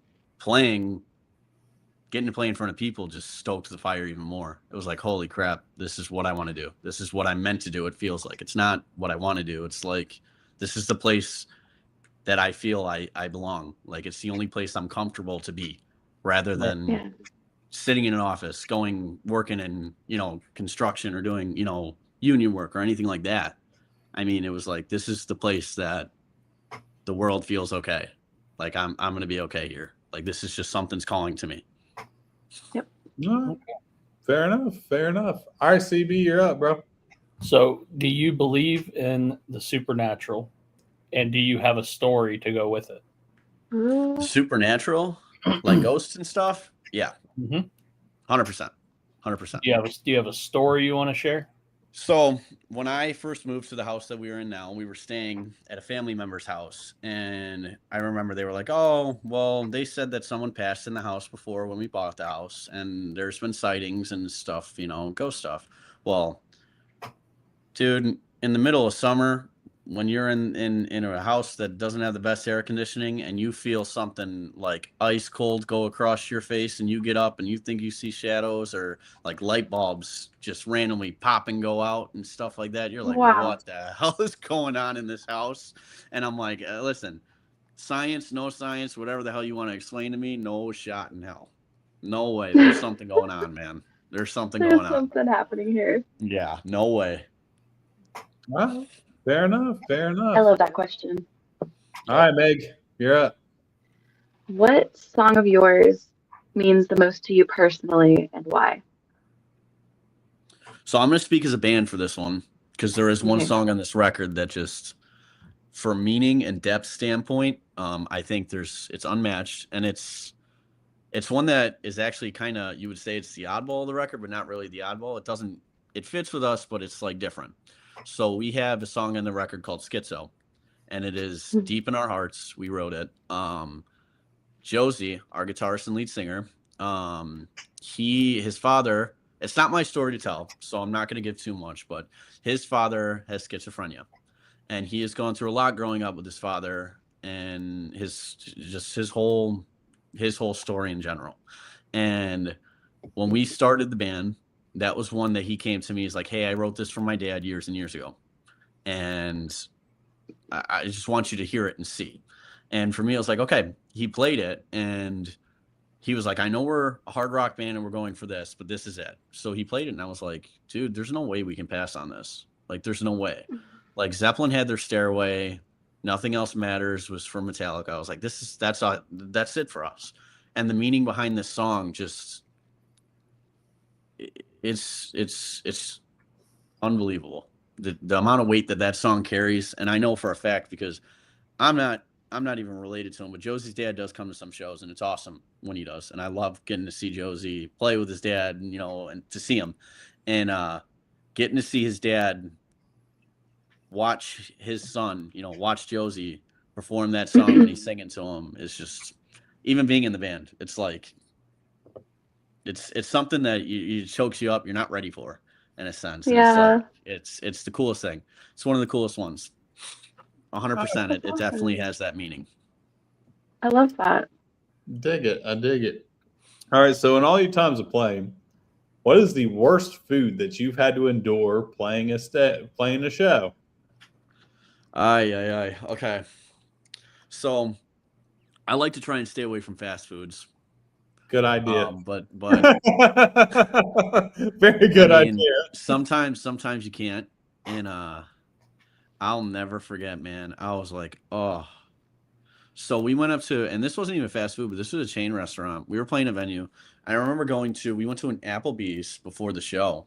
getting to play in front of people just stoked the fire even more. It was like, holy crap, this is what I want to do. This is what I'm meant to do. It feels like it's not what I want to do. It's like, this is the place that I feel I belong. Like it's the only place I'm comfortable to be, rather than sitting in an office, working in, construction or doing, union work or anything like that. I mean, it was like, this is the place that the world feels okay. Like I'm going to be okay here. Like this is just something's calling to me. Yep. No, fair enough. All right, CB, you're up, bro. So do you believe in the supernatural, and do you have a story to go with it? Supernatural? Like ghosts and stuff? Yeah. 100%. 100%. Do you have a story you want to share? So when I first moved to the house that we are in now, we were staying at a family member's house. And I remember they were like, oh, well, they said that someone passed in the house before when we bought the house. And there's been sightings and stuff, ghost stuff. Well, dude, in the middle of summer, when you're in a house that doesn't have the best air conditioning, and you feel something like ice cold go across your face, and you get up and you think you see shadows, or like light bulbs just randomly pop and go out and stuff like that, you're like, Wow. What the hell is going on in this house? And I'm like, listen, science, no science, whatever the hell you want to explain to me, no shot in hell. No way. There's something going on, man. There's something going on. There's something happening here. Yeah, no way. Well, fair enough. I love that question. All right, Meg, you're up. What song of yours means the most to you personally, and why? So I'm going to speak as a band for this one, because there is one song on this record that just, for meaning and depth standpoint, I think it's unmatched, and it's one that is actually kind of, you would say it's the oddball of the record, but not really the oddball. It fits with us, but it's like different. So we have a song on the record called Schizo, and it is deep in our hearts. We wrote it. Josie, our guitarist and lead singer, his father, It's not my story to tell, so I'm not going to give too much, but his father has schizophrenia, and he has gone through a lot growing up with his father and his whole story in general. And when we started the band, that was one that he came to me. He's like, hey, I wrote this for my dad years and years ago, and I just want you to hear it and see. And for me, I was like, okay. He played it, and he was like, I know we're a hard rock band and we're going for this, but this is it. So he played it, and I was like, dude, there's no way we can pass on this. Like, there's no way. Like, Zeppelin had their Stairway. Nothing Else Matters was from Metallica. I was like, that's it for us. And the meaning behind this song just, it's unbelievable. The amount of weight that song carries. And I know for a fact, because I'm not even related to him, but Josie's dad does come to some shows, and it's awesome when he does. And I love getting to see Josie play with his dad, and, and to see him, and getting to see his dad watch his son, watch Josie perform that song when he's singing to him is just, even being in the band, it's like, it's something that you chokes you up. You're not ready for, in a sense. And Yeah. it's the coolest thing. It's one of the coolest ones. 100%. It definitely has that meaning. I love that. I dig it. All right. So in all your times of playing, what is the worst food that you've had to endure playing a show? Okay. So I like to try and stay away from fast foods. Good idea. But very good idea. Sometimes you can't. And I'll never forget, man. I was like, oh. So we went up to, and this wasn't even fast food, but this was a chain restaurant. We were playing a venue. I remember we went to an Applebee's before the show.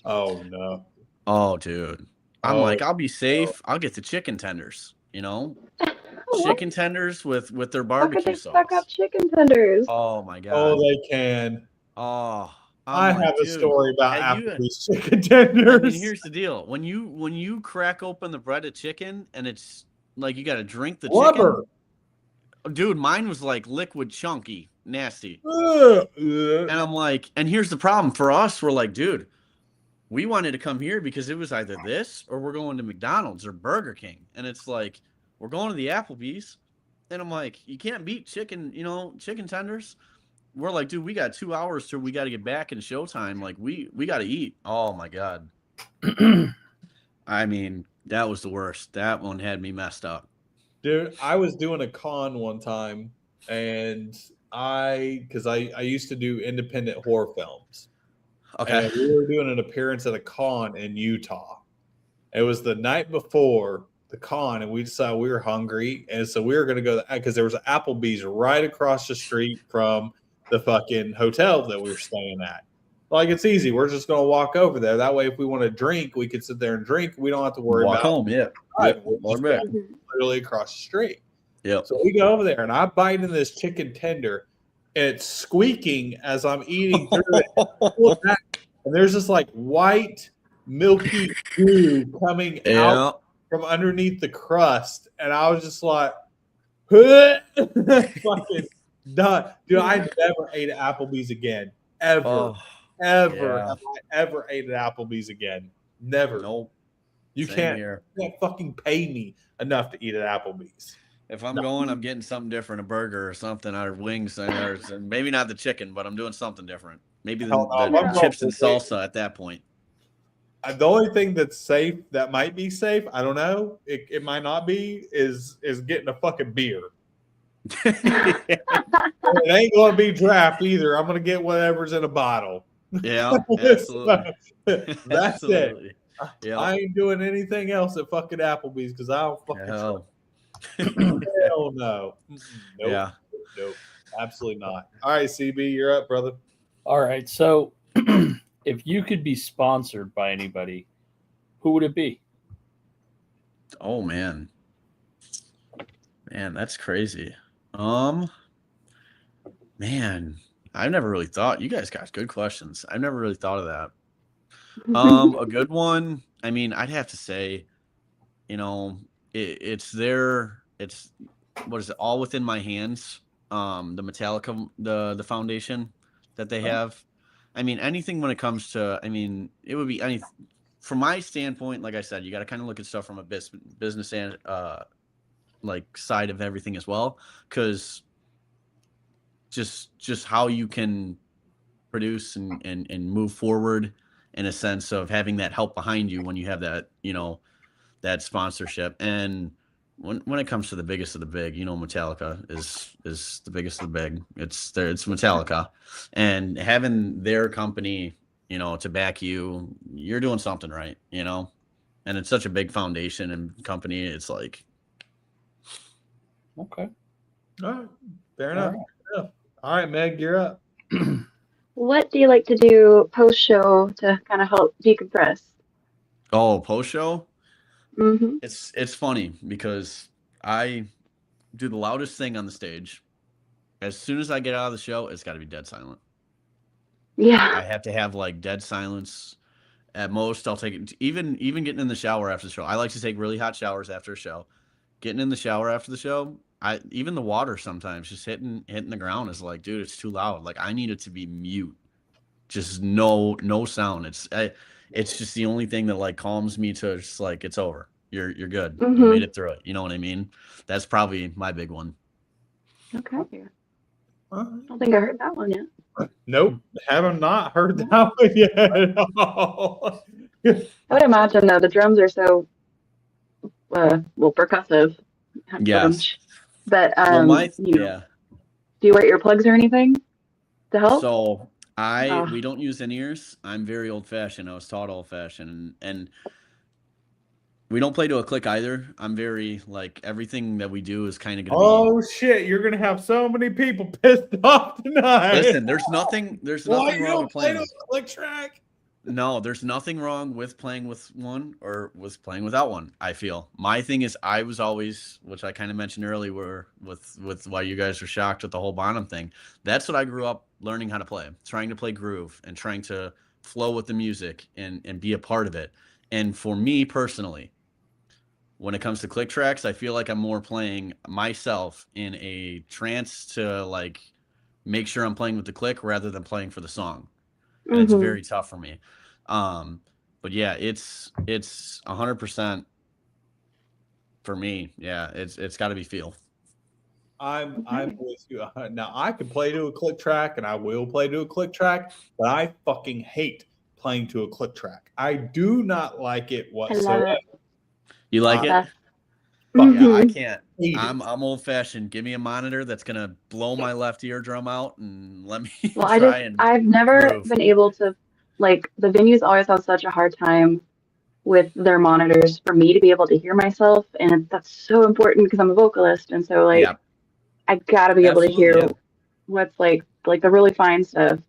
Oh, no. Oh, dude. I'm like, I'll be safe. I'll get the chicken tenders, chicken tenders with their barbecue sauce. Fuck up chicken tenders. Oh, my God. Oh, they can. Oh, I have a story about Applebee's chicken tenders. I mean, here's the deal. When you crack open the breaded chicken, and it's like you got to drink the chicken. Dude, mine was like liquid chunky, nasty. And I'm like, and here's the problem for us. We're like, dude, we wanted to come here because it was either this or we're going to McDonald's or Burger King. And it's like, we're going to the Applebee's. And I'm like, you can't beat chicken tenders. We're like, dude, we got 2 hours till we got to get back in showtime. Like, we got to eat. Oh, my God. I mean, that was the worst. That one had me messed up. Dude, I was doing a con one time, and because I used to do independent horror films. Okay. And we were doing an appearance at a con in Utah. It was the night before the con, and we decided we were hungry, and so we were going to go because there was an Applebee's right across the street from the fucking hotel that we were staying at. Like, it's easy. We're just going to walk over there. That way, if we want to drink, we could sit there and drink. We don't have to worry about home. Yeah. Right. Literally across the street. Yeah. So we go over there, and I bite in this chicken tender. And it's squeaking as I'm eating through it. And there's this like white, milky goo coming out from underneath the crust. And I was just like, fucking done. Dude, I never ate at Applebee's again. Ever. Have I ever ate at Applebee's again? Never. Nope. You can't fucking pay me enough to eat at Applebee's. If I'm going, I'm getting something different, a burger or something, or wings, or maybe not the chicken, but I'm doing something different. Maybe the chips and salsa at that point. The only thing that's safe, that might be safe, I don't know, it might not be, is getting a fucking beer. It ain't going to be draft either. I'm going to get whatever's in a bottle. Yeah, absolutely. That's absolutely. It. Yep. I ain't doing anything else at fucking Applebee's because I don't fucking hell no. Nope. Yeah. Nope. Absolutely not. All right, CB, you're up, brother. All right. So if you could be sponsored by anybody, who would it be? Oh, man. Man, that's crazy. Man, I've never really thought. You guys got good questions. I've never really thought of that. A good one. I mean, I'd have to say, it's what is it? All Within My Hands. The Metallica, the foundation that they have. I mean, anything when it comes to, I mean, it would be any, from my standpoint, like I said, you got to kind of look at stuff from a business and like side of everything as well, because just how you can produce and move forward in a sense of having that help behind you when you have that, you know, that sponsorship. And when it comes to the biggest of the big, you know, Metallica is the biggest of the big. It's Metallica, and having their company, you know, to back you, you're doing something right, you know. And it's such a big foundation and company. It's like, Okay. All right. Fair enough. All right, Meg, you're up. What do you like to do post show to kind of help decompress? oh, post show. Mm-hmm. It's funny because I do the loudest thing on the stage. As soon as I get out of the show, it's got to be dead silent. I Yeah. have to have like dead silence. At most, I'll take it. Even getting in the shower after the show. I like to take really hot showers after a show. Getting in the shower after the show, even the water sometimes just hitting the ground is like, dude, it's too loud. Like I need it to be mute, just no sound. It's just the only thing that like calms me to just like it's over. You're good. You Mm-hmm. made it through it. You know what I mean? That's probably my big one. Okay. I don't think I heard that one yet. Nope, haven't not heard that one yet at all. I would imagine though the drums are so percussive. Yes. But Well, you know, do you wear earplugs or anything to help? So we don't use in-ears. I'm very old-fashioned. I was taught old-fashioned, and we don't play to a click either. I'm very like everything that we do is kind of gonna Oh shit, you're gonna have so many people pissed off tonight. Listen, there's nothing wrong with playing to a click track. No, there's nothing wrong with playing with one or with playing without one, I feel. My thing is I was always, which I kind of mentioned earlier with why you guys were shocked with the whole Bonham thing. That's what I grew up learning how to play, trying to play groove and trying to flow with the music and be a part of it. And for me personally, when it comes to click tracks, I feel like I'm more playing myself in a trance to like make sure I'm playing with the click rather than playing for the song. And it's very tough for me. But yeah, it's 100% for me. Yeah, it's got to be feel. I'm with you. Now I can play to a click track, and I will play to a click track, but I fucking hate playing to a click track. I do not like it whatsoever. You like it? Yeah, I can't. I'm old fashioned. Give me a monitor that's gonna blow my left eardrum out and let me I've never been able to, like, the venues always have such a hard time with their monitors for me to be able to hear myself, and that's so important because I'm a vocalist, and so like I gotta be able to hear what's like the really fine stuff.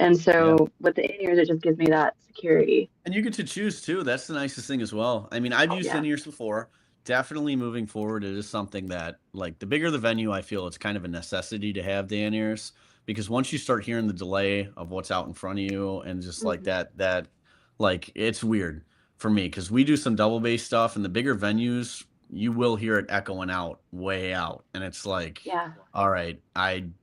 And so with the in-ears, it just gives me that security. And you get to choose too. That's the nicest thing as well. I mean, I've used in-ears before. Definitely moving forward, it is something that, like, the bigger the venue, I feel it's kind of a necessity to have the in-ears, because once you start hearing the delay of what's out in front of you and just like that like it's weird for me because we do some double bass stuff, and the bigger venues you will hear it echoing out way out, and it's like, all right,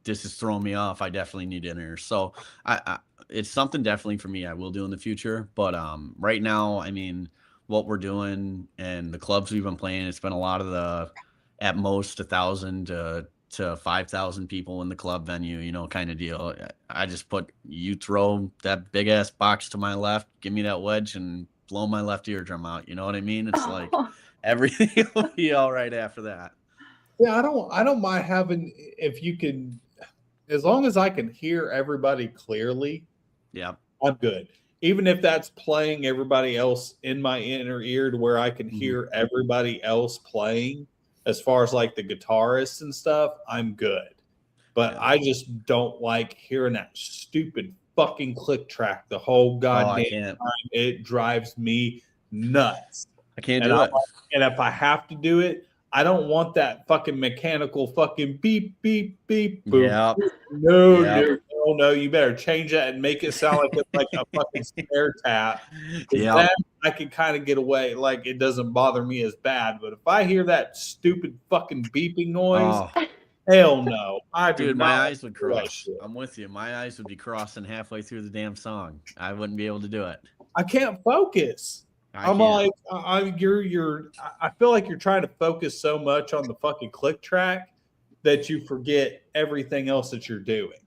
this is throwing me off. I definitely need in-ears. So I it's something definitely for me I will do in the future, but right now, I mean, what we're doing and the clubs we've been playing, it's been a lot of the at most 1,000 to 5,000 people in the club venue, you know, kind of deal. I just you throw that big ass box to my left, give me that wedge and blow my left eardrum out. You know what I mean? It's like everything will be all right after that. Yeah, I don't mind having, if you can, as long as I can hear everybody clearly. Yeah, I'm good. Even if that's playing everybody else in my inner ear to where I can hear everybody else playing, as far as like the guitarists and stuff, I'm good. But I just don't like hearing that stupid fucking click track the whole goddamn time. It drives me nuts. I can't do it. And if I have to do it, I don't want that fucking mechanical fucking beep, beep, beep, boom. Yeah. No, you better change that and make it sound like it's like a fucking snare tap. Yeah. Then I can kind of get away, like it doesn't bother me as bad. But if I hear that stupid fucking beeping noise, Hell no. I do Dude, not my eyes would do that cross. shit. I'm with you. My eyes would be crossing halfway through the damn song. I wouldn't be able to do it. I can't focus. I I'm can't. like, I feel like you're trying to focus so much on the fucking click track that you forget everything else that you're doing.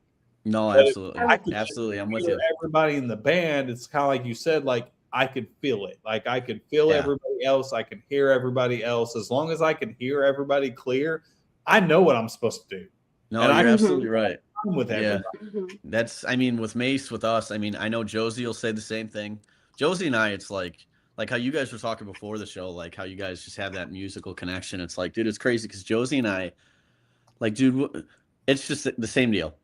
No, But absolutely. Absolutely. I'm with you. Everybody in the band, it's kind of like you said, like I could feel it. Like I could feel everybody else. I can hear everybody else. As long as I can hear everybody clear, I know what I'm supposed to do. No, and you're absolutely right. With everybody. That's, I mean, with MAES, with us, I mean, I know Josie will say the same thing. Josie and I, it's like how you guys were talking before the show, like how you guys just have that musical connection. It's like, dude, it's crazy because Josie and I, like, dude, it's just the same deal.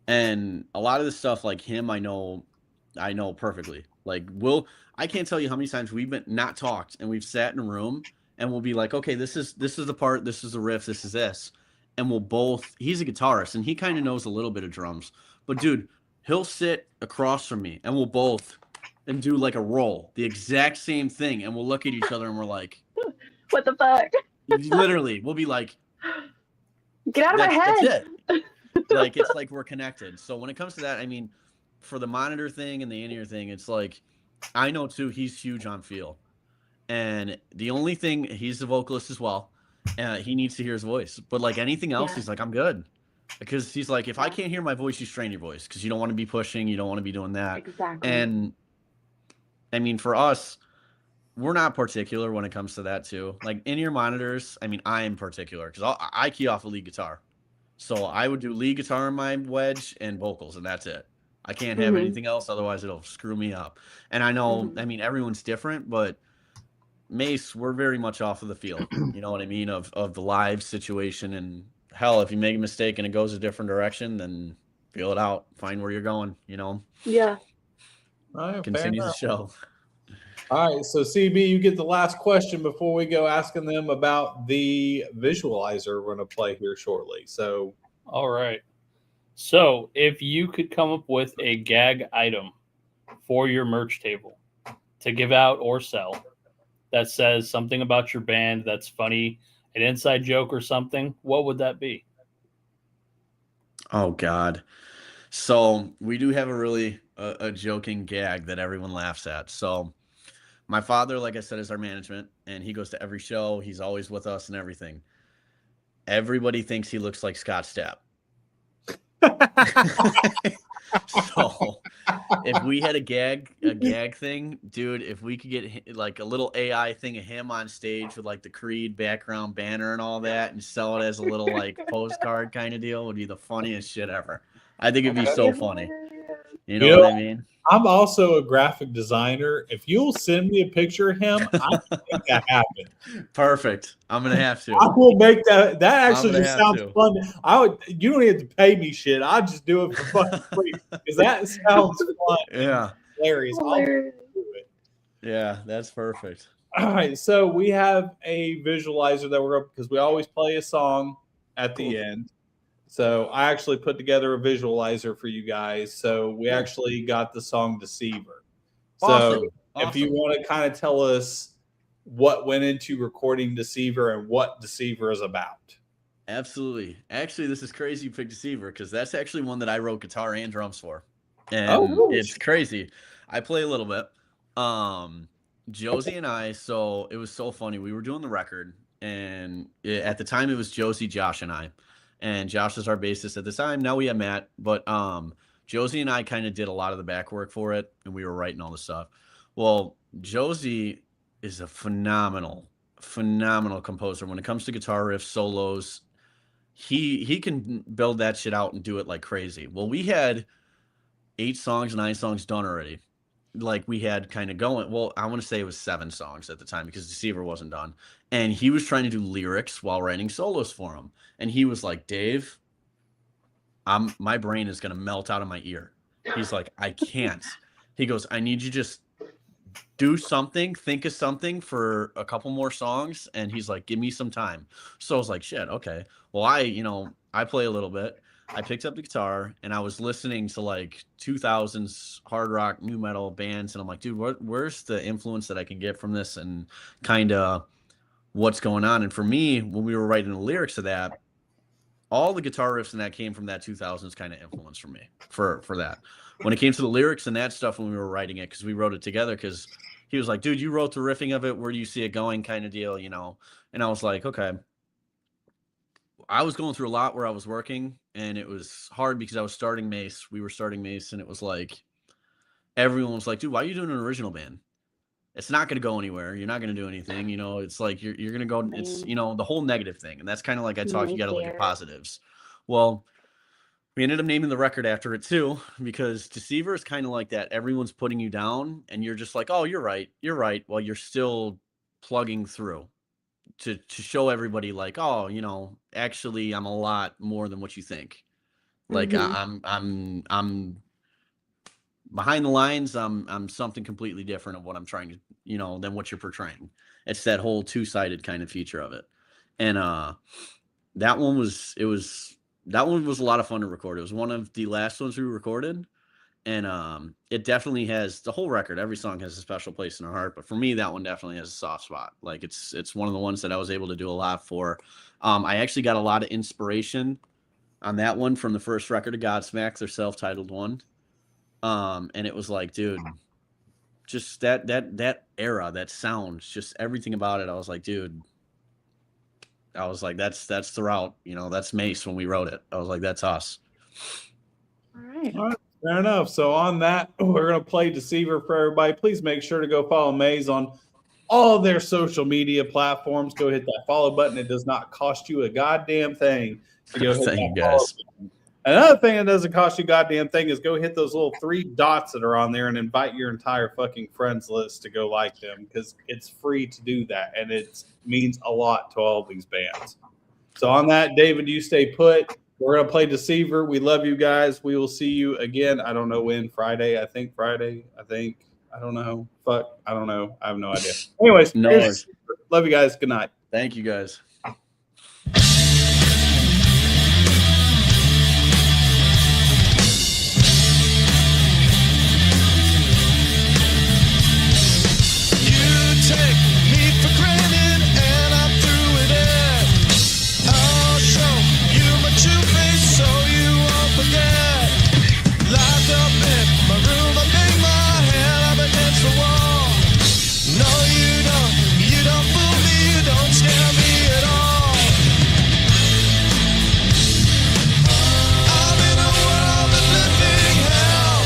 And a lot of the stuff, like him, I know perfectly. Like, I can't tell you how many times we've been not talked and we've sat in a room and we'll be like, okay, this is the part, this is the riff, this is this. And we'll both, he's a guitarist and he kind of knows a little bit of drums. But dude, he'll sit across from me and we'll both and do like a roll, the exact same thing. And we'll look at each other and we're like, what the fuck? Literally, we'll be like, get out of my head. That's it. Like, it's like we're connected. So when it comes to that, I mean, for the monitor thing and the in-ear thing, it's like, I know too, he's huge on feel. And the only thing, he's the vocalist as well. He needs to hear his voice. But like anything else, he's like, I'm good. Because he's like, if I can't hear my voice, you strain your voice. Because you don't want to be pushing. You don't want to be doing that. Exactly. And I mean, for us, we're not particular when it comes to that too. Like in-ear monitors, I mean, I am particular. Because I key off a lead guitar. So I would do lead guitar in my wedge and vocals, and that's it. I can't have anything else, otherwise it'll screw me up. And I know, I mean, everyone's different, but MAES, we're very much off of the field. You know what I mean? Of the live situation. And hell, if you make a mistake and it goes a different direction, then feel it out. Find where you're going, you know? Yeah. Continue the show. All right, so CB, you get the last question before we go asking them about the visualizer we're going to play here shortly. So, all right. So, if you could come up with a gag item for your merch table to give out or sell that says something about your band that's funny, an inside joke or something, what would that be? Oh, God. So, we do have a really a joking gag that everyone laughs at. So, my father, like I said, is our management, and he goes to every show. He's always with us and everything. Everybody thinks he looks like Scott Stapp. So if we had a gag thing, dude, if we could get like a little AI thing of him on stage with like the Creed background banner and all that and sell it as a little like postcard kind of deal, would be the funniest shit ever. I think it'd be so funny. You know what I mean? I'm also a graphic designer. If you'll send me a picture of him, I can make that happen. Perfect. I'm gonna have to. I will make that. That actually just sounds fun. You don't have to pay me shit. I'll just do it for fucking free because that sounds fun. Yeah. Hilarious. Yeah, that's perfect. All right, so we have a visualizer that we're because we always play a song at the end. So I actually put together a visualizer for you guys. So we actually got the song Deceiver. So if you want to kind of tell us what went into recording Deceiver and what Deceiver is about. Absolutely. Actually, this is crazy you picked Deceiver because that's actually one that I wrote guitar and drums for. And it's crazy. I play a little bit. Josie and I, so it was so funny. We were doing the record, and at the time it was Josie, Josh, and I. And Josh is our bassist at the time. Now we have Matt, but Josie and I kind of did a lot of the back work for it, and we were writing all the stuff. Well, Josie is a phenomenal composer. When it comes to guitar riffs, solos, he can build that shit out and do it like crazy. Well, we had 9 songs done already. Like we had kind of going. Well, I want to say it was 7 songs at the time because Deceiver wasn't done. And he was trying to do lyrics while writing solos for him. And he was like, Dave, my brain is going to melt out of my ear. He's like, I can't. He goes, I need you just do something, think of something for a couple more songs. And he's like, give me some time. So I was like, shit, okay. Well, I play a little bit. I picked up the guitar and I was listening to like 2000s hard rock, new metal bands. And I'm like, dude, where's the influence that I can get from this and kind of what's going on? And for me, when we were writing the lyrics of that, all the guitar riffs in that came from that 2000s kind of influence for me for that. When it came to the lyrics and that stuff when we were writing it, because we wrote it together, because he was like, dude, you wrote the riffing of it. Where do you see it going kind of deal, And I was like, okay. I was going through a lot where I was working, and it was hard because I was starting MAES. We were starting MAES, and it was like, everyone was like, dude, why are you doing an original band? It's not going to go anywhere. You're not going to do anything. It's like you're going to go. It's, the whole negative thing. And that's kind of like I talk, you got to look at positives. Well, we ended up naming the record after it too, because Deceiver is kind of like that. Everyone's putting you down, and you're just like, oh, you're right. You're right. Well, you're still plugging through to show everybody like, oh, actually I'm a lot more than what you think. Like I'm behind the lines, I'm something completely different of what I'm trying to, than what you're portraying. It's that whole two-sided kind of feature of it. And that one was a lot of fun to record. It was one of the last ones we recorded. And it definitely has the whole record. Every song has a special place in our heart. But for me, that one definitely has a soft spot. Like it's one of the ones that I was able to do a lot for. I actually got a lot of inspiration on that one from the first record of Godsmack, their self-titled one. And it was like, dude, just that era, that sound, just everything about it. I was like, dude, that's the route, that's MAES when we wrote it. I was like, that's us. All right. Fair enough. So on that, we're going to play Deceiver for everybody. Please make sure to go follow MAES on all their social media platforms. Go hit that follow button. It does not cost you a goddamn thing to go hit Thank you, that guys. button. Another thing that doesn't cost you a goddamn thing is go hit those little 3 dots that are on there and invite your entire fucking friends list to go like them, because it's free to do that, and it means a lot to all these bands. So on that, David, you stay put. We're going to play Deceiver. We love you guys. We will see you again. I don't know when. Friday. I don't know. Fuck. I don't know. I have no idea. Anyways, love you guys. Good night. Thank you, guys. Take me for granted, and I'm through with it. I'll show you my true face so you won't forget. Locked up in my room, I bang my head up against the wall. No, you don't fool me, you don't scare me at all. I'm in a world of living hell,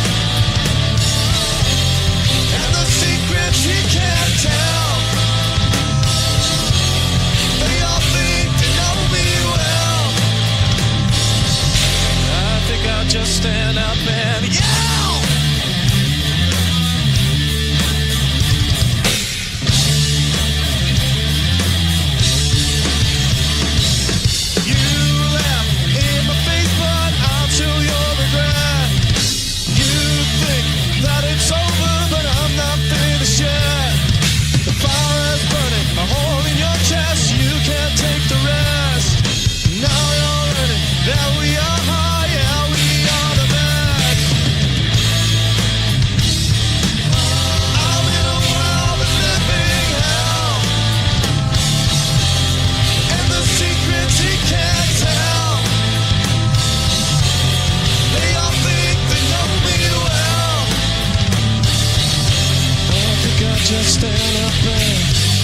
and the secrets he can't tell. Just stand up and yell. You laugh in my face, but I'll show your regret. You think that it's over, but I'm not finished yet. The fire is burning a hole in your chest. You can't take the rest. Now you're learning that we are high, yeah, we are the best. I'm in a world of living hell, and the secrets he can't tell. They all think they know me well. I think I just stand up and